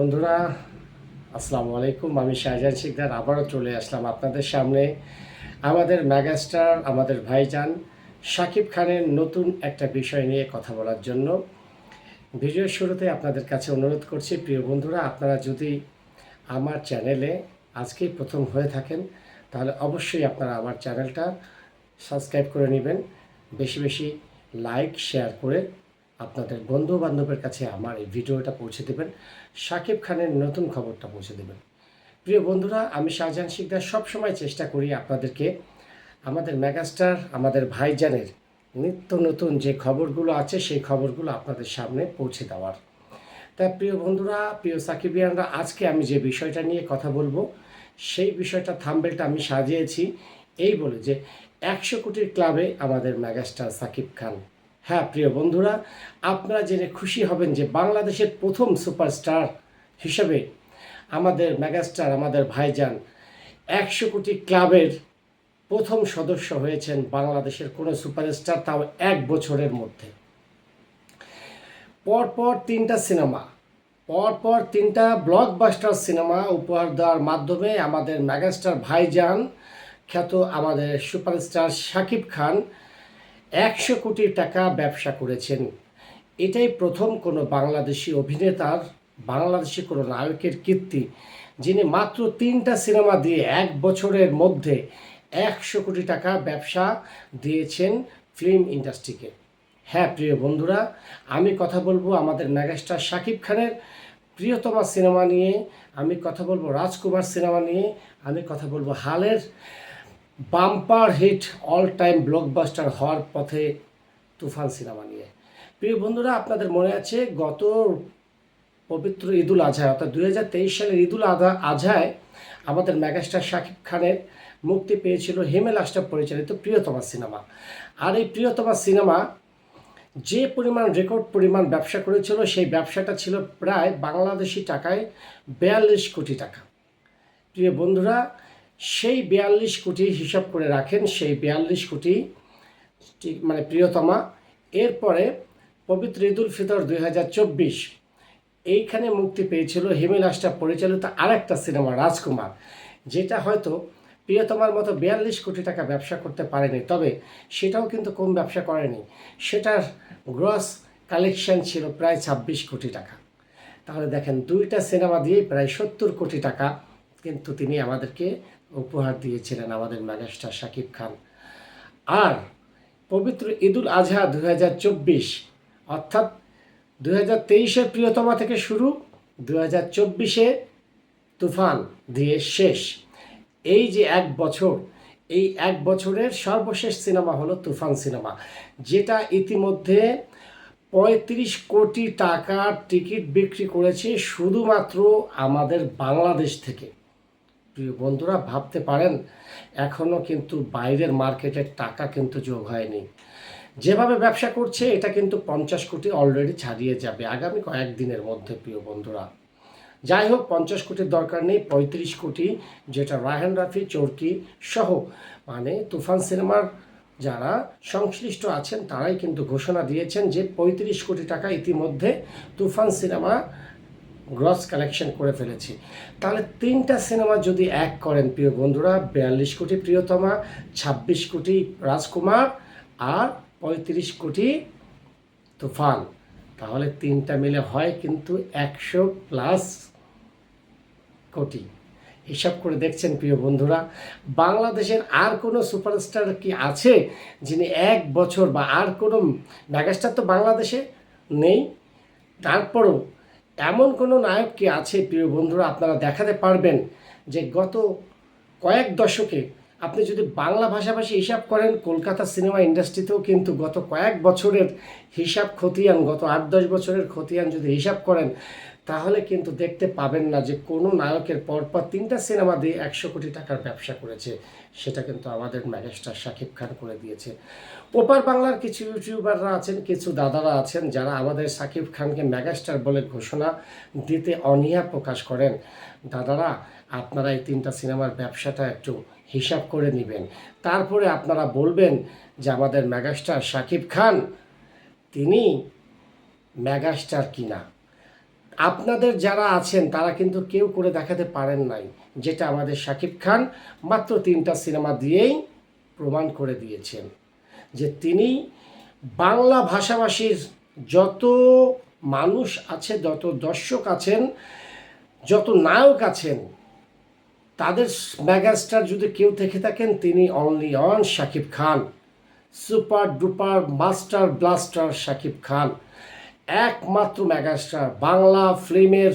বন্ধুরা, আসসালামু আলাইকুম। আমি শাহজাহান শিকদার আবারও চলে আসলাম আপনাদের সামনে আমাদের মেগাস্টার, আমাদের ভাইজান শাকিব খানের নতুন একটা বিষয় নিয়ে কথা বলার জন্য। ভিডিওর শুরুতে আপনাদের কাছে অনুরোধ করছি, প্রিয় বন্ধুরা, আপনারা যদি আমার চ্যানেলে আজকেই প্রথম হয়ে থাকেন তাহলে অবশ্যই আপনারা আমার চ্যানেলটা সাবস্ক্রাইব করে নেবেন। বেশি বেশি লাইক শেয়ার করে আপনাদের বন্ধু বান্ধবের কাছে আমার এই ভিডিওটা পৌঁছে দেবেন, শাকিব খানের নতুন খবরটা পৌঁছে দেবেন। প্রিয় বন্ধুরা, আমি শাহজাহান শিকদার সবসময় চেষ্টা করি আপনাদেরকে আমাদের মেগাস্টার, আমাদের ভাইজানের নিত্য নতুন যে খবরগুলো আছে সেই খবরগুলো আপনাদের সামনে পৌঁছে দেওয়ার। তা প্রিয় বন্ধুরা, প্রিয় সাকিবিয়ানরা, আজকে আমি যে বিষয়টা নিয়ে কথা বলবো সেই বিষয়টা থাম্বনেলটা আমি সাজিয়েছি এই বলে যে 100 কোটির ক্লাবে আমাদের মেগাস্টার সাকিব খান। হ্যাঁ প্রিয় বন্ধুরা, আপনারা জেনে খুশি হবেন যে বাংলাদেশের প্রথম সুপারস্টার হিসেবে আমাদের মেগাস্টার, আমাদের ভাইজান 100 কোটি ক্লাবের প্রথম সদস্য হয়েছেন বাংলাদেশের কোনো সুপারস্টার, তাও 1 বছরের মধ্যে। পরপর তিনটা ব্লকবাস্টার সিনেমা উপহার দেওয়ার মাধ্যমে আমাদের মেগাস্টার ভাইজান, খ্যাত আমাদের সুপারস্টার শাকিব খান 100 কোটি টাকা ব্যবসা করেছেন। এটাই প্রথম কোনো বাংলাদেশি অভিনেতার, বাংলাদেশি কোনো নায়কের কীর্তি, যিনি মাত্র 3টা সিনেমা দিয়ে 1 বছরের মধ্যে 100 কোটি টাকা ব্যবসা দিয়েছেন ফিল্ম ইন্ডাস্ট্রিকে। হ্যাঁ প্রিয় বন্ধুরা, আমি কথা বলবো আমাদের মেগাস্টার শাকিব খানের প্রিয়তমা সিনেমা নিয়ে, আমি কথা বলবো রাজকুমার সিনেমা নিয়ে, আমি কথা বলবো হালের bumper hit all time blockbuster হওয়ার পথে তুফান সিনেমা নিয়ে। প্রিয় বন্ধুরা, আপনাদের মনে আছে গত পবিত্র ঈদুল আজহা অর্থাৎ 2023 সালের ঈদুল আজহায় আমাদের মেগাস্টার শাকিব খানের মুক্তি পেয়েছিল হিমেল আশরাফ পরিচালিত প্রিয়তমা সিনেমা। আর এই প্রিয়তমা সিনেমা যে পরিমাণ রেকর্ড পরিমাণ ব্যবসা করেছিল সেই ব্যবসাটা ছিল প্রায় বাংলাদেশি টাকায় 42 কোটি টাকা। প্রিয় বন্ধুরা, সেই 42 কোটি হিসাব করে রাখেন, সেই 42 কোটি মানে প্রিয়তমা। এরপরে পবিত্র ঈদুল ফিতর 2024 এইখানে মুক্তি পেয়েছিল হিমেল আশরাফ পরিচালিত আরেকটা সিনেমা রাজকুমার, যেটা হয়তো প্রিয়তমার মতো 42 কোটি টাকা ব্যবসা করতে পারেনি, তবে সেটাও কিন্তু কম ব্যবসা করেনি। সেটার গ্রস কালেকশন ছিল প্রায় 26 কোটি টাকা। তাহলে দেখেন, দুইটা সিনেমা দিয়েই প্রায় 70 কোটি টাকা কিন্তু তিনি আমাদেরকে উপহার দিয়েছিলেন আমাদের মেগাস্টার শাকিব খান। আর পবিত্র ঈদুল আজহা 2024 অর্থাৎ 2023-এর প্রিয়তমা থেকে শুরু, 2024-এ তুফান দিয়ে শেষ। এই যে 1 বছর, এই 1 বছরের সর্বশেষ সিনেমা হলো তুফান সিনেমা, যেটা ইতিমধ্যে 35 কোটি টাকার টিকিট বিক্রি করেছে শুধুমাত্র আমাদের বাংলাদেশ থেকে। প্রিয় বন্ধুরা, ভাবতে পারেন এখনও কিন্তু বাইরের মার্কেটের টাকা কিন্তু যোগ হয়নি। যেভাবে ব্যবসা করছে এটা কিন্তু 50 কোটি অলরেডি ছাড়িয়ে যাবে আগামী কয়েকদিনের মধ্যে। প্রিয় বন্ধুরা, যাই হোক, 50 কোটির দরকার নেই, 35 কোটি, যেটা রায়হান রাফি, চরকি সহ মানে তুফান সিনেমার যারা সংশ্লিষ্ট আছেন তারাই কিন্তু ঘোষণা দিয়েছেন যে 35 কোটি টাকা ইতিমধ্যে তুফান সিনেমা গ্রস কালেকশন করে ফেলেছি। তাহলে 3টা সিনেমা যদি এক করেন প্রিয় বন্ধুরা, 42 কোটি প্রিয়তমা, 26 কোটি রাজকুমার আর 35 কোটি তুফান, তাহলে 3টা মিলে হয় কিন্তু 100+ কোটি। হিসাব করে দেখছেন প্রিয় বন্ধুরা, বাংলাদেশের আর কোনো সুপারস্টার কি আছে যিনি 1 বছর, বা আর কোনো মেগাস্টার তো বাংলাদেশে নেই, তারপরও এমন কোনো নায়ক কি আছে প্রিয় বন্ধুরা আপনারা দেখাতে পারবেন যে গত কয়েক দশকে, আপনি যদি বাংলা ভাষাভাষী হিসাব করেন, কলকাতা সিনেমা ইন্ডাস্ট্রিতেও কিন্তু গত কয়েক বছরের হিসাব খতিয়ান, গত 8-10 বছরের খতিয়ান যদি হিসাব করেন, তাহলে কিন্তু দেখতে পাবেন না যে কোনো নায়কের পরপর 3টা সিনেমা দিয়ে 100 কোটি টাকার ব্যবসা করেছে। সেটা কিন্তু আমাদের মেগাস্টার শাকিব খান করে দিয়েছে। ওপার বাংলার কিছু ইউটিউবাররা আছেন, কিছু দাদারা আছেন যারা আমাদের শাকিব খানকে মেগাস্টার বলে ঘোষণা দিতে অনীহা প্রকাশ করেন। দাদারা, আপনারা এই 3টা সিনেমার ব্যবসাটা একটু হিসাব করে নেবেন, তারপরে আপনারা বলবেন যে আমাদের মেগাস্টার শাকিব খান তিনি মেগাস্টার কিনা। আপনাদের যারা আছেন তারা কিন্তু কেউ করে দেখাতে পারেন নাই, যেটা আমাদের শাকিব খান মাত্র 3টা সিনেমা দিয়েই প্রমাণ করে দিয়েছেন যে তিনি বাংলা ভাষাভাষীর যত মানুষ আছে, যত দর্শক আছেন, যত নায়ক আছেন, তাদের মেগাস্টার যদি কেউ থেকে থাকেন তিনি only one Shakib Khan. Super duper master blaster Shakib Khan একমাত্র মেগাস্টার। বাংলা ফিল্মের,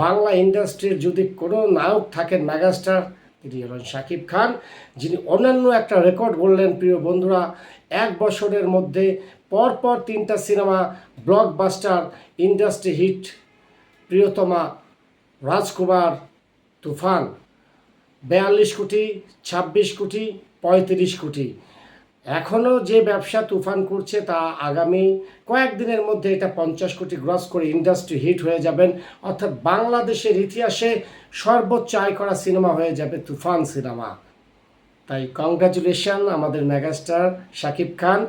বাংলা ইন্ডাস্ট্রির যদি কোনো নায়ক থাকেন মেগাস্টার, তিনি হলেন শাকিব খান, যিনি অন্যান্য একটা রেকর্ড বললেন প্রিয় বন্ধুরা। 1 বছরের মধ্যে পরপর 3টা সিনেমা ব্লকবাস্টার, ইন্ডাস্ট্রি হিট। প্রিয়তমা, রাজকুমার, তুফান 42 কোটি, 26 কোটি, 35 কোটি। এখনও যে ব্যবসা তুফান করছে তা আগামী কয়েকদিনের মধ্যে এটা 50 কোটি গ্রস করে ইন্ডাস্ট্রি হিট হয়ে যাবেন। অর্থাৎ বাংলাদেশের ইতিহাসে সর্বোচ্চ আয় করা সিনেমা হয়ে যাবে তুফান সিনেমা। তাই কংগ্রাচুলেশন আমাদের মেগাস্টার শাকিব খান।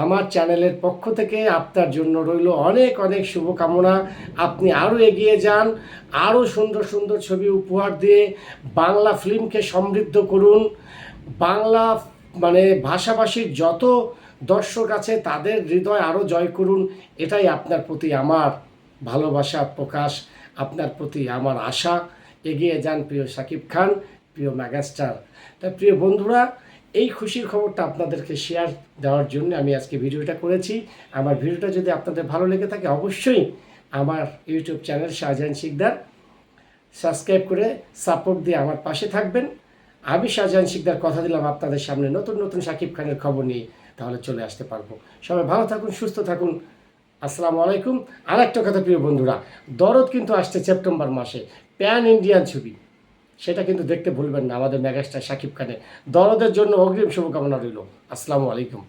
আমার চ্যানেলের পক্ষ থেকে আপনার জন্য রইল অনেক অনেক শুভকামনা। আপনি আরও এগিয়ে যান, আরও সুন্দর সুন্দর ছবি উপহার দিয়ে বাংলা ফিল্মকে সমৃদ্ধ করুন। বাংলা ভাষাভাষীর যত দর্শক আছে তাদের হৃদয় আরও জয় করুন। এটাই আপনার প্রতি আমার ভালোবাসা প্রকাশ, আপনার প্রতি আমার আশা। এগিয়ে যান প্রিয় শাকিব খান, প্রিয় মেগাস্টার। তাই প্রিয় বন্ধুরা, এই খুশির খবরটা আপনাদেরকে শেয়ার দেওয়ার জন্য আমি আজকে ভিডিওটা করেছি। আমার ভিডিওটা যদি আপনাদের ভালো লেগে থাকে অবশ্যই আমার YouTube channel Shahjahan Sikdar subscribe করে সাপোর্ট দিয়ে আমার পাশে থাকবেন। আমি শাহজাহান শিকদার কথা দিলাম আপনাদের সামনে নতুন নতুন শাকিব খানের খবর নিয়ে তাহলে চলে আসতে পারবো। সবাই ভালো থাকুন, সুস্থ থাকুন। আসসালামু আলাইকুম। আর একটা কথা প্রিয় বন্ধুরা, দরদ কিন্তু আসছে সেপ্টেম্বর মাসে, প্যান ইন্ডিয়ান ছবি, সেটা কিন্তু দেখতে ভুলবেন না। আমাদের মেগাস্টার শাকিব খানের দরদের জন্য অগ্রিম শুভকামনা রইল। আসসালামু আলাইকুম।